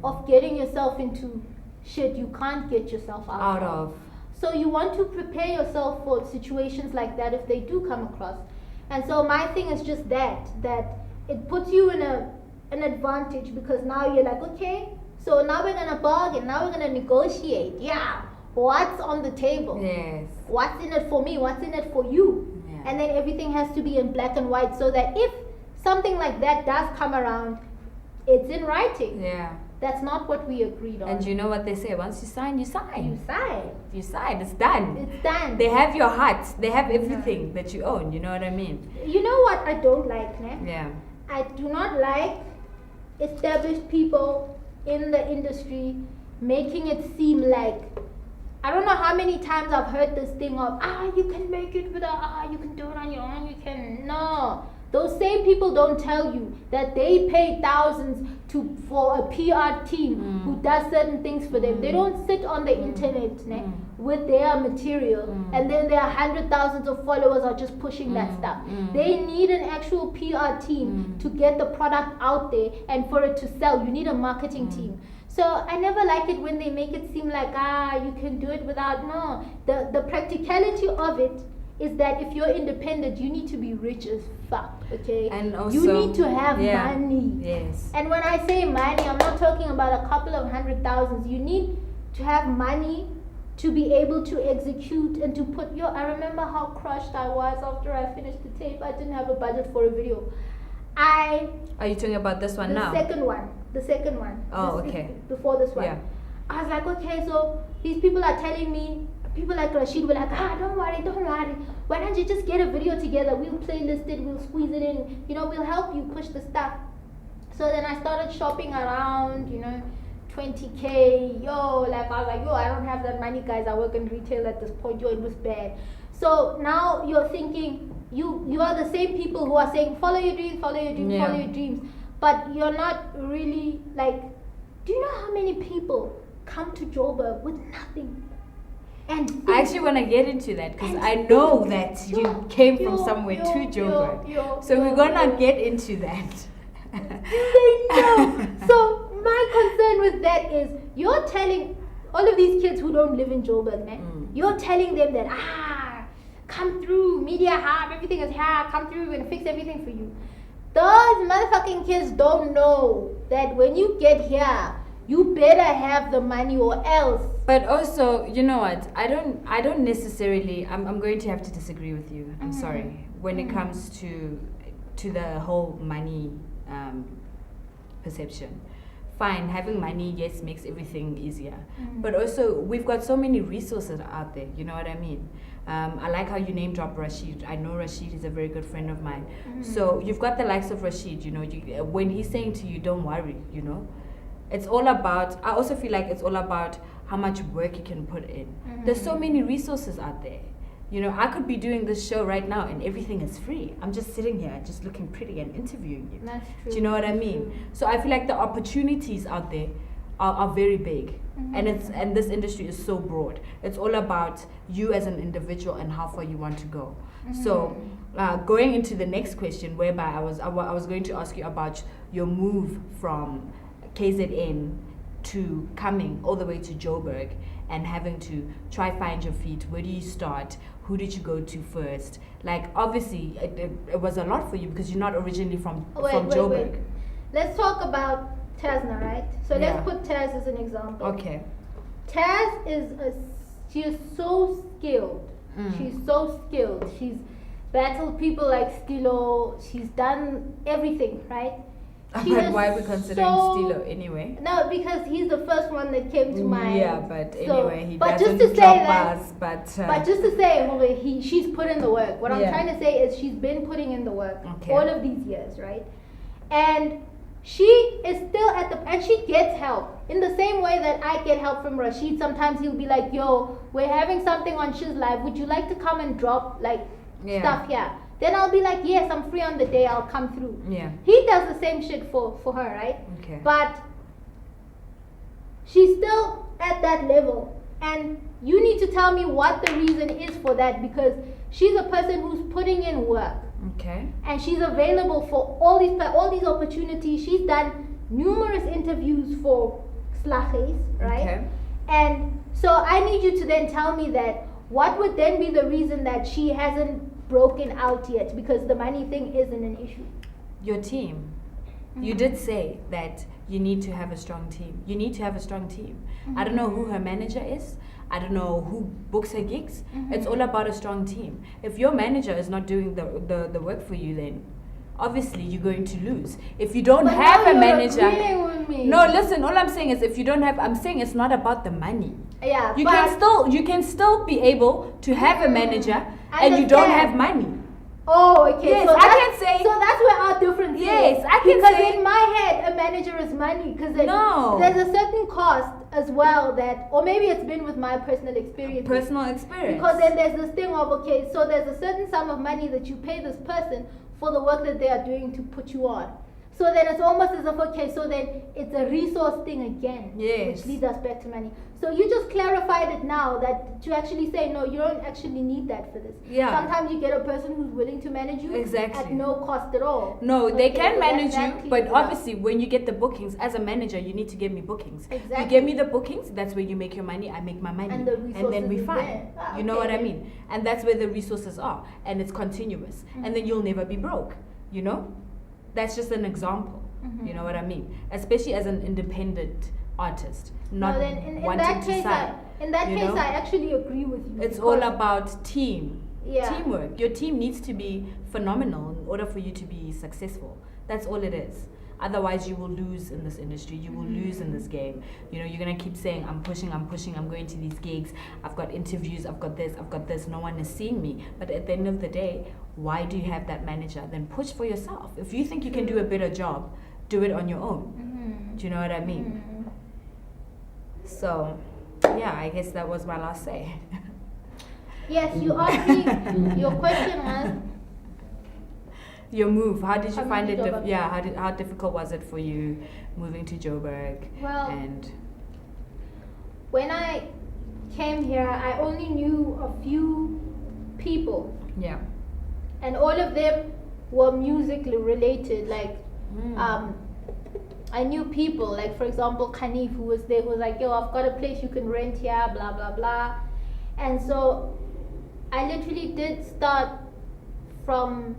of getting yourself into shit you can't get yourself out of. So you want to prepare yourself for situations like that if they do come across. And so my thing is just that it puts you in an advantage, because now you're like, okay, so now we're gonna bargain, now we're gonna negotiate. Yeah. What's on the table? Yes. What's in it for me? What's in it for you? Yeah. And then everything has to be in black and white, so that if something like that does come around, it's in writing. Yeah. That's not what we agreed on. And you know what they say? Once you sign, you sign. You sign. You sign. It's done. It's done. They have your heart. They have everything that you own. You know what I mean? You know what I don't like, ne? Yeah. I do not like established people in the industry making it seem like, I don't know how many times I've heard this thing of, you can make it without, you can do it on your own, you can. No. Those same people don't tell you that they pay thousands for a PR team who does certain things for them. They don't sit on the internet with their material and then their 100,000 of followers are just pushing that stuff. They need an actual PR team to get the product out there and for it to sell. You need a marketing team. So I never like it when they make it seem like, you can do it without. No. The practicality of it is that if you're independent, you need to be rich as fuck, okay? And also, you need to have money. Yes. And when I say money, I'm not talking about a couple of 100,000. You need to have money to be able to execute and to put I remember how crushed I was after I finished the tape. I didn't have a budget for a video. Are you talking about this one now? The second one. Oh, okay. Before this one. Yeah. I was like, okay, so these people are telling me, people like Rashid were like, don't worry. Why don't you just get a video together? We'll playlist it, we'll squeeze it in, we'll help you push the stuff. So then I started shopping around, 20K, I was like, I don't have that money, guys. I work in retail at this point, it was bad. So now you're thinking, you are the same people who are saying, follow your dreams, follow your dreams. But you're not really like, do you know how many people come to Joburg with nothing? And I actually want to get into that, because I know that you came from somewhere to Joburg. So we're going to get into that. They know. So my concern with that is, you're telling all of these kids who don't live in Joburg, man, you're telling them that, come through, media hub, everything is here, come through, we're gonna fix everything for you. Those motherfucking kids don't know that when you get here, you better have the money or else. But also, you know what? I don't necessarily. I'm going to have to disagree with you. I'm sorry. When it comes to the whole money perception, fine, having money, yes, makes everything easier. But also, we've got so many resources out there. You know what I mean? I like how you name drop Rashid. I know Rashid is a very good friend of mine. So you've got the likes of Rashid. You know, when he's saying to you, "Don't worry," you know. It's all about, I also feel like it's all about how much work you can put in. There's so many resources out there. You know, I could be doing this show right now and everything is free. I'm just sitting here, just looking pretty and interviewing you. That's true. Do you know what I mean? So I feel like the opportunities out there are very big. And this industry is so broad. It's all about you as an individual and how far you want to go. So going into the next question, whereby I was going to ask you about your move from KZN to coming all the way to Joburg and having to try find your feet. Where do you start? Who did you go to first? Like, obviously it was a lot for you because you're not originally from Joburg. Wait. Let's talk about Tazna, right? So let's put Taz as an example. Okay. Taz she is so skilled. She's so skilled. She's battled people like Stilo. She's done everything, right? But why are we considering Stilo anyway? No, because he's the first one that came to mind. Yeah, but anyway, he but doesn't just to drop say that, us. But just to say, she's put in the work. What I'm trying to say is she's been putting in the work all of these years, right? And she is still and she gets help in the same way that I get help from Rashid. Sometimes he'll be like, "Yo, we're having something on Shiz Live. Would you like to come and drop stuff here?" Then I'll be like, "Yes, I'm free on the day. I'll come through." Yeah. He does the same shit for her, right? Okay. But she's still at that level, and you need to tell me what the reason is for that, because she's a person who's putting in work. Okay. And she's available for all these opportunities. She's done numerous interviews for NuhtKays, right? Okay. And so I need you to then tell me that what would then be the reason that she hasn't broken out yet, because the money thing isn't an issue. Your team. You did say that you need to have a strong team. You need to have a strong team. I don't know who her manager is. I don't know who books her gigs. It's all about a strong team. If your manager is not doing the work for you, then obviously you're going to lose. If you don't have a manager. With me. No, listen, all I'm saying is if you don't have, I'm saying it's not about the money. Yeah, you can still be able to have a manager and you don't have money. Oh, okay. Yes, so I can say. So that's where our difference is. Yes, I can because say. In my head, a manager is money. Because no. There's a certain cost as well that, or maybe it's been with my personal experience. Because then there's this thing of, okay, so there's a certain sum of money that you pay this person for the work that they are doing to put you on. So then it's almost as if, okay, so then it's a resource thing again. Yes. Which leads us back to money. So you just clarified it now that to actually say, no, you don't actually need that for this. Yeah. Sometimes you get a person who's willing to manage you at no cost at all. No, they can manage you, but obviously when you get the bookings, as a manager, you need to give me bookings. Exactly. You give me the bookings, that's where you make your money, I make my money. And the resources then we is find. there. You know what I mean? And that's where the resources are. And it's continuous. And then you'll never be broke. You know? That's just an example. You know what I mean? Especially as an independent artist, not in wanting that to case, sign. In that case, I actually agree with you. It's all about teamwork. Your team needs to be phenomenal in order for you to be successful. That's all it is. Otherwise, you will lose in this industry. You will lose in this game. You know, you're gonna keep saying, I'm pushing, I'm going to these gigs. I've got interviews, I've got this. No one is seeing me. But at the end of the day, why do you have that manager? Then push for yourself. If you think you can do a better job, do it on your own. Do you know what I mean? So, yeah, I guess that was my last say. Yes, you asked me. Your question was your move. How did you find it? How difficult was it for you moving to Joburg? Well, when I came here, I only knew a few people. Yeah. And all of them were musically related. Like, I knew people, like for example Khanif, who was there, who was like, yo, I've got a place you can rent here, blah blah blah. And so I literally did start from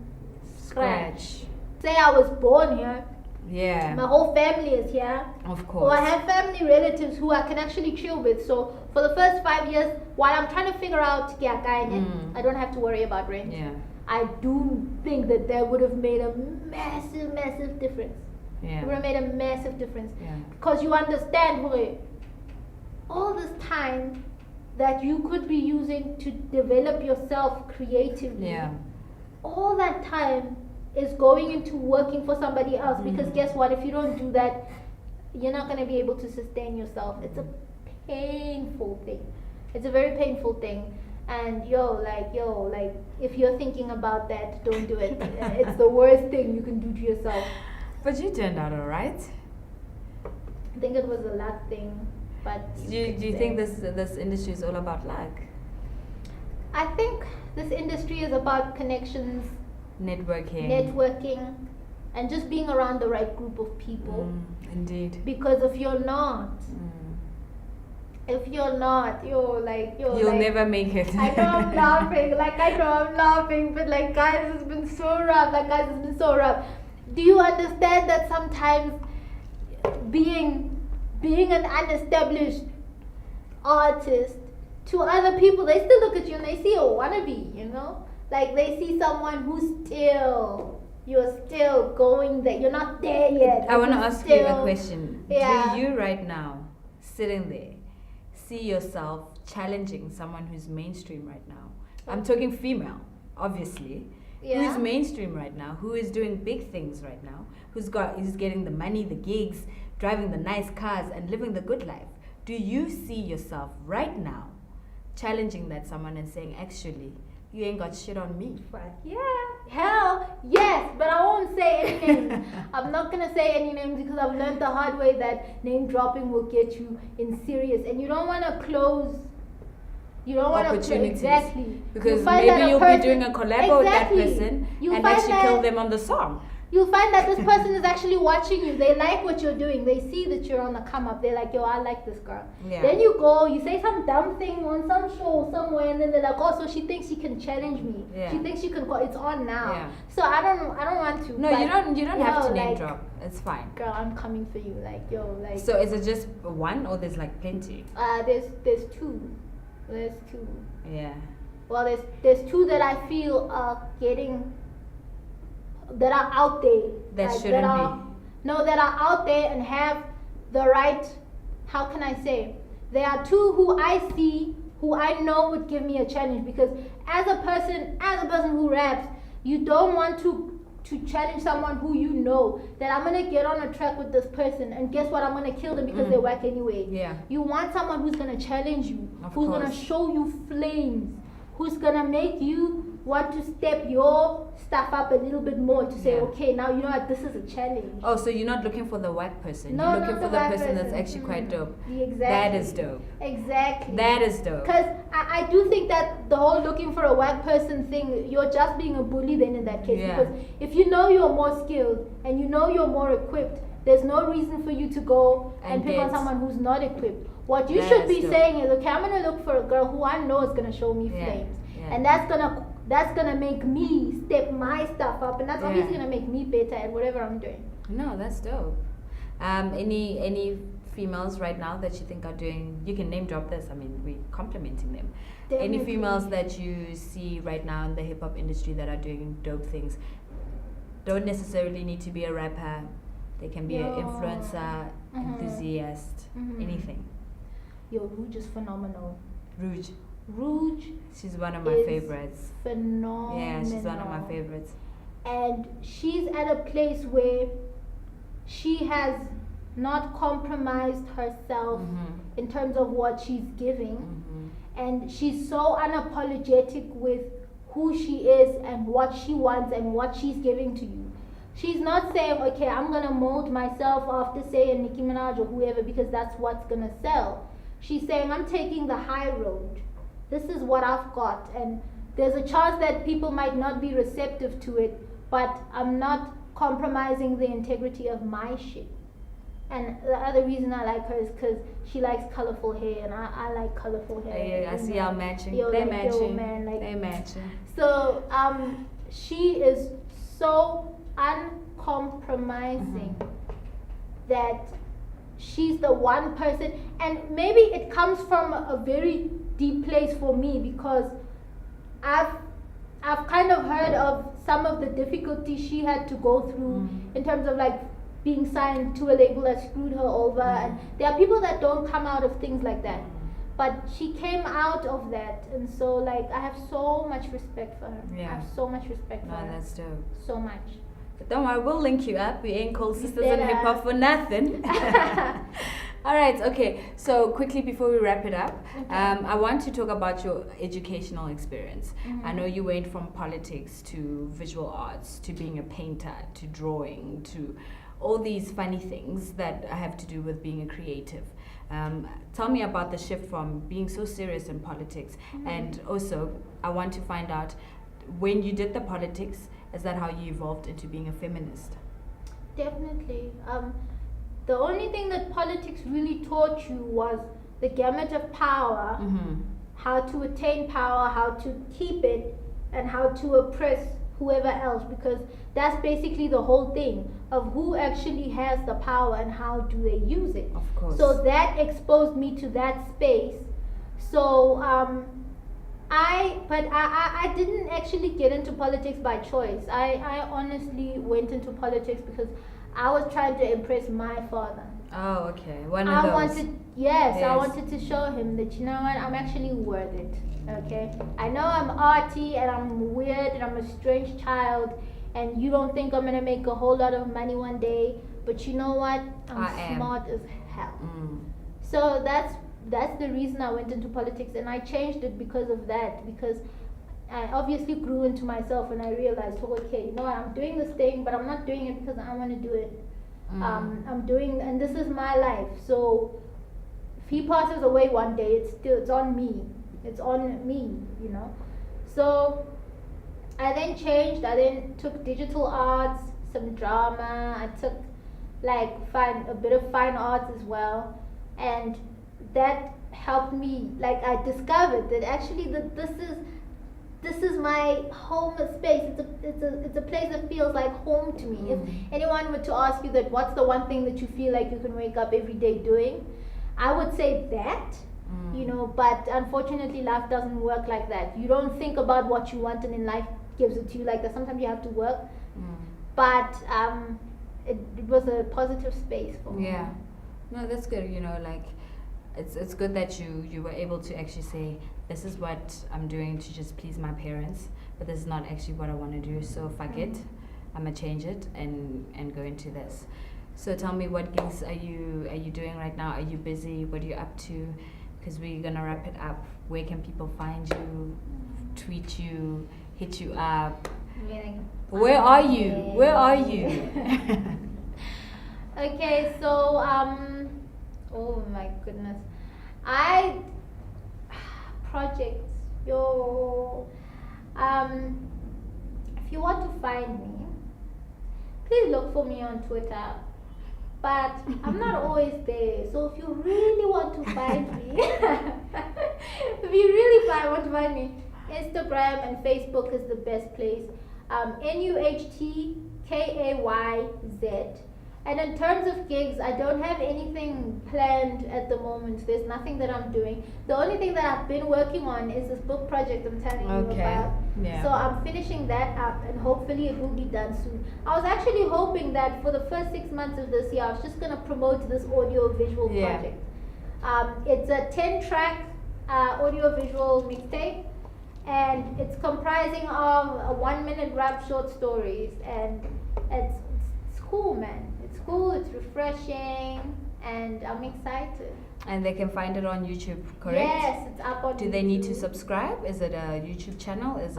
scratch. Say I was born here. Yeah. My whole family is here. Of course. Or I have family relatives who I can actually chill with. So for the first 5 years, while I'm trying to figure out I don't have to worry about rent. Yeah. I do think that would have made a massive, massive difference. Yeah. It would have made a massive difference. Yeah. Because you understand, all this time that you could be using to develop yourself creatively. Yeah. All that time is going into working for somebody else, because guess what, if you don't do that, you're not going to be able to sustain yourself. It's a painful thing. It's a very painful thing. And if you're thinking about that, don't do it. It's the worst thing you can do to yourself. But you turned out alright. I think it was a luck thing, but Do you think this industry is all about luck? I think this industry is about connections, networking, and just being around the right group of people. Indeed. Because if you're not, you'll never make it. I know I'm laughing, but guys, it's been so rough. Do you understand that sometimes being an unestablished artist, to other people, they still look at you and they see a wannabe, they see someone you're still going there, you're not there yet. I want to ask you a question. Yeah. Do you right now, sitting there, see yourself challenging someone who's mainstream right now? I'm talking female, obviously. Yeah. Who's mainstream right now, who is doing big things right now, who's getting the money, the gigs, driving the nice cars and living the good life. Do you see yourself right now challenging that someone and saying, actually, you ain't got shit on me? Yeah, hell yes, but I won't say any names. I'm not gonna say any names because I've learned the hard way that name dropping will get you in serious, and you don't want to close. You don't want opportunities. Exactly. Because maybe you'll be doing a collab with that person and actually kill them on the song. You'll find that this person is actually watching you. They like what you're doing. They see that you're on the come up. They're like, yo, I like this girl. Yeah. Then you go, you say some dumb thing on some show somewhere, and then they're like, oh, so she thinks she can challenge me. Yeah. She thinks she can it's on now. Yeah. So I don't want to. No, you don't have to name drop. It's fine. Girl, I'm coming for you. So is it just one or there's plenty? There's two. There's two. Yeah. Well, there's two that I feel are that are out there. That shouldn't be. No, that are out there and have the right, how can I say? There are two who I see, who I know would give me a challenge, because as a person who raps, you don't want to challenge someone who you know that I'm gonna get on a track with this person, and guess what, I'm gonna kill them because they're whack anyway. Yeah. You want someone who's gonna challenge you, who's gonna show you flames, who's gonna make you want to step your stuff up a little bit more, to say, okay, now you know what, this is a challenge. Oh, so you're not looking for the whack person. No, you're looking for the person that's person. actually quite dope. Exactly. That is dope. Exactly. That is dope. Because I do think that the whole looking for a whack person thing, you're just being a bully then in that case. Yeah. Because if you know you're more skilled and you know you're more equipped, there's no reason for you to go and pick on someone who's not equipped. What you should be saying is, okay, I'm going to look for a girl who I know is going to show me flames. Yeah. And that's gonna make me step my stuff up, and that's obviously gonna make me better at whatever I'm doing. No, that's dope. Any females right now that you think are doing? You can name drop this. I mean, we're complimenting them. Definitely. Any females that you see right now in the hip hop industry that are doing dope things? Don't necessarily need to be a rapper. They can be an influencer, enthusiast, anything. Yo, Rouge is phenomenal. Rouge, she's one of my favorites. Phenomenal. Yeah, she's one of my favorites. And she's at a place where she has not compromised herself in terms of what she's giving. And she's so unapologetic with who she is and what she wants and what she's giving to you. She's not saying, okay, I'm going to mold myself after, say, a Nicki Minaj or whoever because that's what's going to sell. She's saying, I'm taking the high road. This is what I've got, and there's a chance that people might not be receptive to it, but I'm not compromising the integrity of my shit. And the other reason I like her is because she likes colorful hair, and I like colorful hair. Yeah, I see how matching. They're like, matching. Man, like, they're matching. So she is so uncompromising that she's the one person, and maybe it comes from a very deep place for me, because I've kind of heard of some of the difficulties she had to go through in terms of like being signed to a label that screwed her over, and there are people that don't come out of things like that, but she came out of that, and so like I have so much respect for her. I have so much respect for her. That's dope. So much. But don't worry, we'll link you up. We ain't called Sisters in Hip Hop for nothing. All right, okay. So quickly before we wrap it up, I want to talk about your educational experience. I know you went from politics to visual arts to being a painter to drawing to all these funny things that have to do with being a creative. Tell me about the shift from being so serious in politics, and also I want to find out, when you did the politics, is that how you evolved into being a feminist? Definitely. The only thing that politics really taught you was the gamut of power, how to attain power, how to keep it, and how to oppress whoever else, because that's basically the whole thing of who actually has the power and how do they use it. Of course. So that exposed me to that space. So I didn't actually get into politics by choice. I honestly went into politics because I was trying to impress my father. Oh, okay. I wanted to show him that, you know what, I'm actually worth it. Okay, I know I'm arty and I'm weird and I'm a strange child, and you don't think I'm gonna make a whole lot of money one day, but you know what, I'm smart as hell. So that's the reason I went into politics, and I changed it because of that, because I obviously grew into myself and I realized, okay, you know what, I'm doing this thing, but I'm not doing it because I want to do it. I'm doing, and this is my life. So if he passes away one day, it's on me. It's on me, you know. So I then changed. I then took digital arts, some drama. I took like a bit of fine arts as well, and that helped me. Like, I discovered that actually this is my home space. It's a place that feels like home to me. If anyone were to ask you that, what's the one thing that you feel like you can wake up every day doing, I would say that. You know, but unfortunately life doesn't work like that. You don't think about what you want and then life gives it to you like that. Sometimes you have to work. But it was a positive space for me. Yeah. No, that's good. You know, like it's good that you were able to actually say, this is what I'm doing to just please my parents, but this is not actually what I want to do. So fuck it, I'm gonna change it and go into this. So tell me, what gigs are you doing right now? Are you busy? What are you up to? Because we're gonna wrap it up. Where can people find you, tweet you, hit you up? Where are you? Where are you? Okay, so oh my goodness, projects. If you want to find me, please look for me on Twitter. But I'm not always there. So if you really want to find me, want to find me, Instagram and Facebook is the best place. NuhtKays. And in terms of gigs, I don't have anything planned at the moment. There's nothing that I'm doing. The only thing that I've been working on is this book project I'm telling you about. Yeah. So I'm finishing that up, and hopefully it will be done soon. I was actually hoping that for the first 6 months of this year, I was just going to promote this audio-visual project. It's a 10-track audio-visual mixtape, and it's comprising of 1-minute rap short stories, and it's cool, man. It's cool, it's refreshing, and I'm excited. And they can find it on YouTube, correct? Yes, it's up on YouTube. Do they need to subscribe? Is it a YouTube channel? It is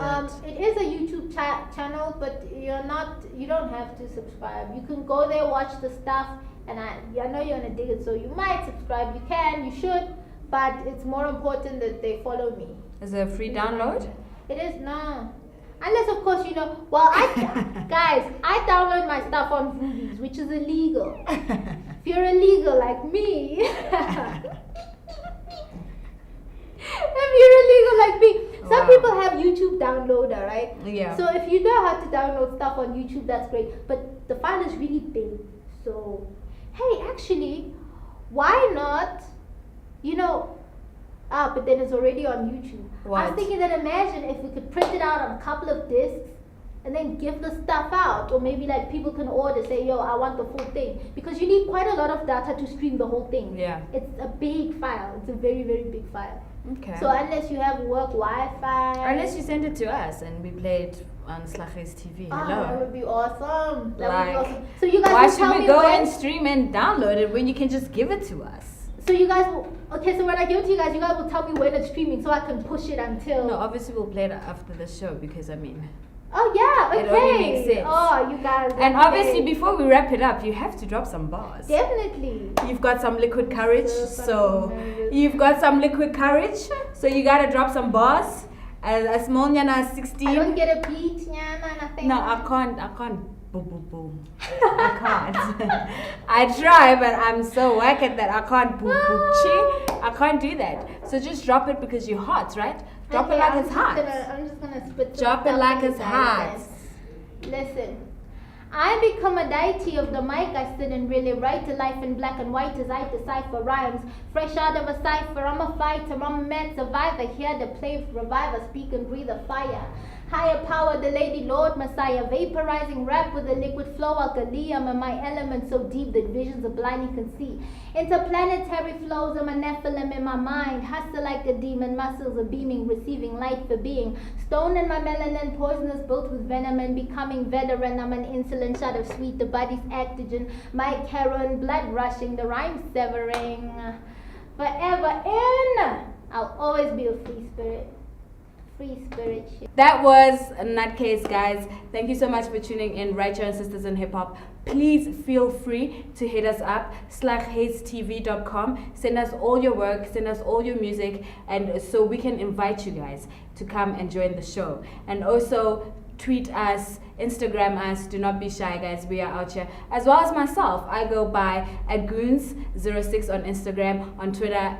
a YouTube channel, but you don't have to subscribe. You can go there, watch the stuff, and I know you're gonna dig it, so you might subscribe. You can, you should, but it's more important that they follow me. Is it a free download? It is, no. Unless, of course, guys, I download my stuff on Rubies, which is illegal. If you're illegal like me, if you're illegal like me, some people have YouTube downloader, right? Yeah. So if you know how to download stuff on YouTube, that's great. But the file is really big. So, hey, actually, why not, but then it's already on YouTube. What? I was thinking that imagine if we could print it out on a couple of discs and then give the stuff out, or maybe like people can order, say, yo, I want the full thing, because you need quite a lot of data to stream the whole thing. Yeah. It's a big file. It's a very, very big file. Okay. So unless you have work Wi-Fi, or unless you send it to us and we play it on NuhtKays TV. Hello. that would be awesome. That Like, would be awesome. So you guys why will should tell we me go when, and stream and download it when you can just give it to us? So you guys will, so when I give it to you guys will tell me when it's streaming so I can push it until. No, obviously we'll play it after the show because Oh yeah, okay. It only makes sense. Oh, you guys. And okay. obviously before we wrap it up, you have to drop some bars. Definitely. You've got some liquid courage, so nervous. you've got some liquid courage, so you gotta drop some bars. As small Nyana 16. I don't get a beat, nothing. No, I can't. Boom, boom, boom. I can't. I try, but I'm so whack at that. I can't boom, boom, chi. I can't do that. So just drop it because you're hot, right? Drop it like it's hot. I'm just gonna spit. Drop it like it's hot. Listen. I become a deity of the mic. I sit and really write a life in black and white as I decipher rhymes. Fresh out of a cipher, I'm a fighter, I'm a mad survivor. Here to play reviver, speak and breathe a fire. Higher power, the Lady Lord Messiah, vaporizing rap with a liquid flow. Alkalia, I'm in my element so deep that visions of blinding can see. Interplanetary flows, I'm a Nephilim in my mind. Hustle like a demon, muscles are beaming, receiving light for being. Stone in my melanin, poisonous built with venom and becoming veteran. I'm an insulin shot of sweet, the body's actogen. My heroin, blood rushing, the rhyme severing. Forever in, I'll always be a free spirit. Free spirit shit. That was NuhtKays, guys. Thank you so much for tuning in right here on Sisters in Hip Hop. Please feel free to hit us up, NuhtKaystv.com. Send us all your work, send us all your music, and so we can invite you guys to come and join the show. And also tweet us, Instagram us. Do not be shy, guys. We are out here. As well as myself, I go by @goons06 on Instagram, on Twitter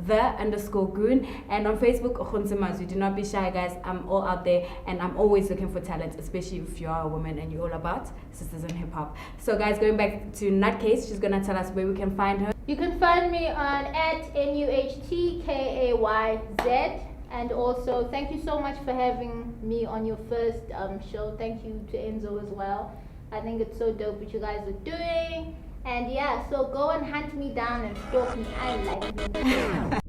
@the_goon, and on Facebook Khonsimazu. Do not be shy, guys. I'm all out there, and I'm always looking for talent, especially if you are a woman and you're all about sisters in hip hop. So, guys, going back to NuhtKays, she's gonna tell us where we can find her. You can find me on @NuhtKayz. And also, thank you so much for having me on your first show. Thank you to Enzo as well. I think it's so dope what you guys are doing. And yeah, so go and hunt me down and stalk me. I like it.